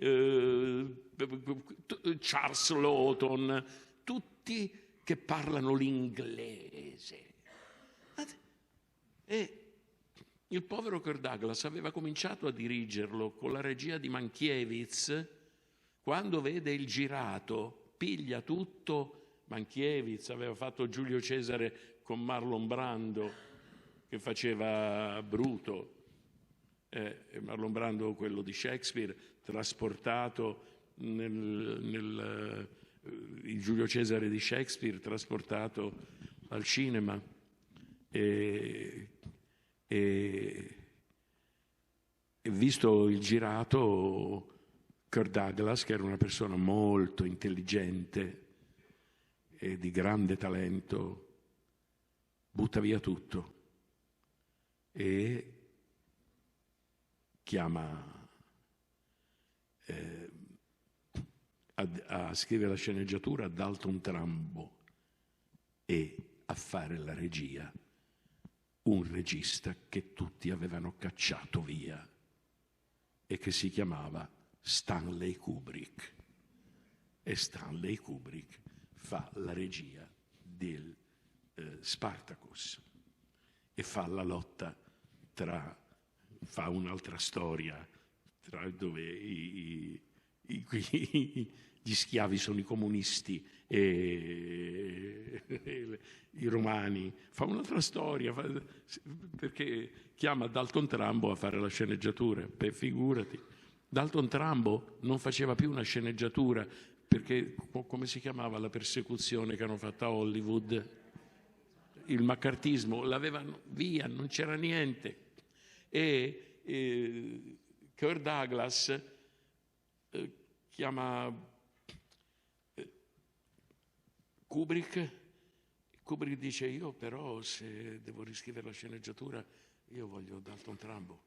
Charles Lawton, tutti che parlano l'inglese. E il povero Kirk Douglas aveva cominciato a dirigerlo con la regia di Mankiewicz. Quando vede il girato, piglia tutto. Mankiewicz aveva fatto Giulio Cesare con Marlon Brando, che faceva Bruto, Marlon Brando quello di Shakespeare, trasportato il Giulio Cesare di Shakespeare, trasportato al cinema. E visto il girato, Kirk Douglas, che era una persona molto intelligente e di grande talento, butta via tutto e chiama a scrivere la sceneggiatura Dalton Trumbo e a fare la regia un regista che tutti avevano cacciato via e che si chiamava Stanley Kubrick. E Stanley Kubrick fa la regia del Spartacus e fa la lotta fa un'altra storia dove gli schiavi sono i comunisti e i romani, fa un'altra storia perché chiama Dalton Trumbo a fare la sceneggiatura. Beh, figurati, Dalton Trumbo non faceva più una sceneggiatura perché, come si chiamava la persecuzione che hanno fatto a Hollywood? Il maccartismo, l'avevano via, non c'era niente. E Kirk Douglas chiama Kubrick dice: io però se devo riscrivere la sceneggiatura io voglio Dalton Trumbo.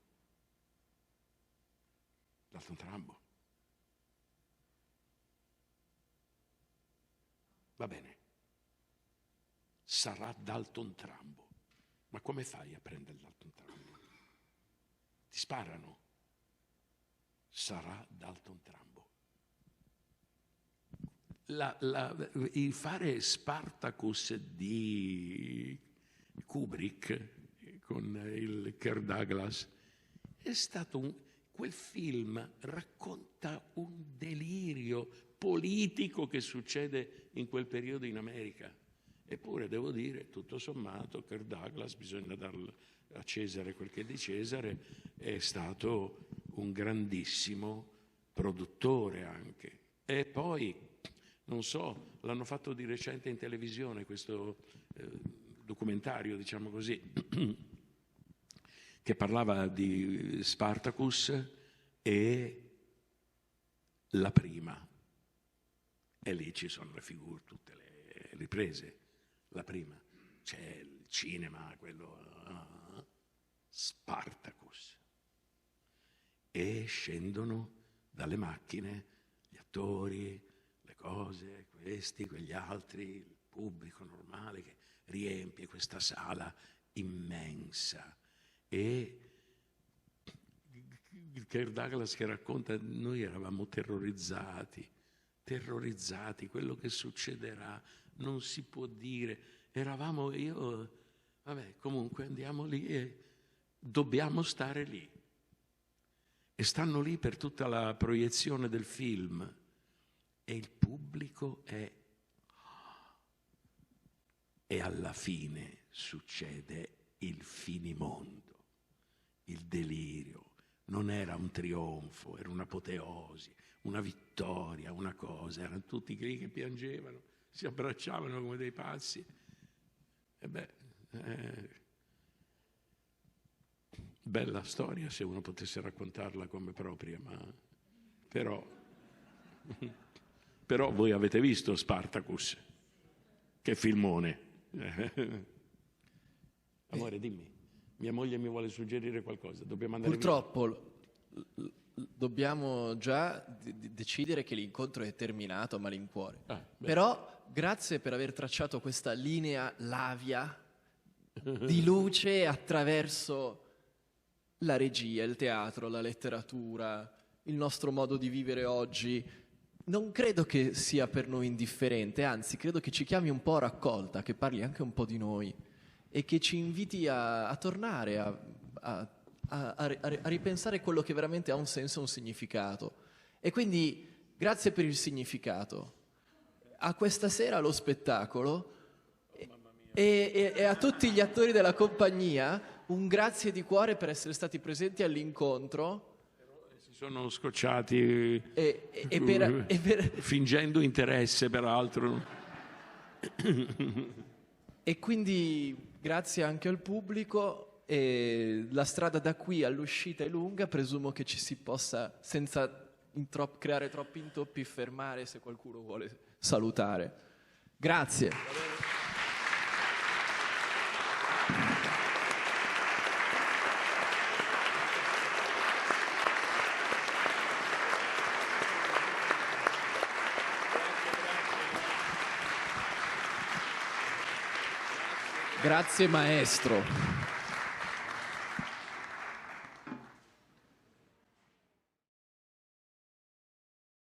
Va bene, sarà Dalton Trumbo. Ma come fai a prendere Dalton Trumbo? Ti sparano. Sarà Dalton Trumbo. Il fare Spartacus di Kubrick con il Kirk Douglas è stato quel film racconta un delirio politico che succede in quel periodo in America. Eppure devo dire, tutto sommato, Kirk Douglas, bisogna darlo a Cesare quel che è di Cesare, è stato un grandissimo produttore anche. E poi, non so, l'hanno fatto di recente in televisione questo documentario, diciamo così, che parlava di Spartacus e la prima. E lì ci sono le figure, tutte le riprese. La prima, c'è il cinema, quello Spartacus. E scendono dalle macchine gli attori, le cose, questi, quegli altri, il pubblico normale che riempie questa sala immensa. E Kirk Douglas che racconta, noi eravamo terrorizzati, quello che succederà non si può dire. Vabbè, comunque andiamo lì e dobbiamo stare lì. E stanno lì per tutta la proiezione del film. E il pubblico è... E alla fine succede il finimondo, il delirio. Non era un trionfo, era un'apoteosi, una vittoria, una cosa. Erano tutti lì che piangevano, si abbracciavano come dei pazzi. Bella storia se uno potesse raccontarla come propria, ma però voi avete visto Spartacus, che filmone. Amore, dimmi, mia moglie mi vuole suggerire qualcosa, dobbiamo andare Purtroppo dobbiamo già decidere che l'incontro è terminato a malincuore. Però grazie per aver tracciato questa linea lavia di luce attraverso la regia, il teatro, la letteratura, il nostro modo di vivere oggi. Non credo che sia per noi indifferente, anzi credo che ci chiami un po' a raccolta, che parli anche un po' di noi e che ci inviti a tornare, a ripensare quello che veramente ha un senso e un significato. E quindi grazie per il significato. A questa sera allo spettacolo e a tutti gli attori della compagnia un grazie di cuore per essere stati presenti all'incontro. Si sono scocciati fingendo interesse, peraltro. E quindi grazie anche al pubblico. E la strada da qui all'uscita è lunga, presumo che ci si possa, senza creare troppi intoppi, fermare se qualcuno vuole salutare. Grazie. Grazie maestro.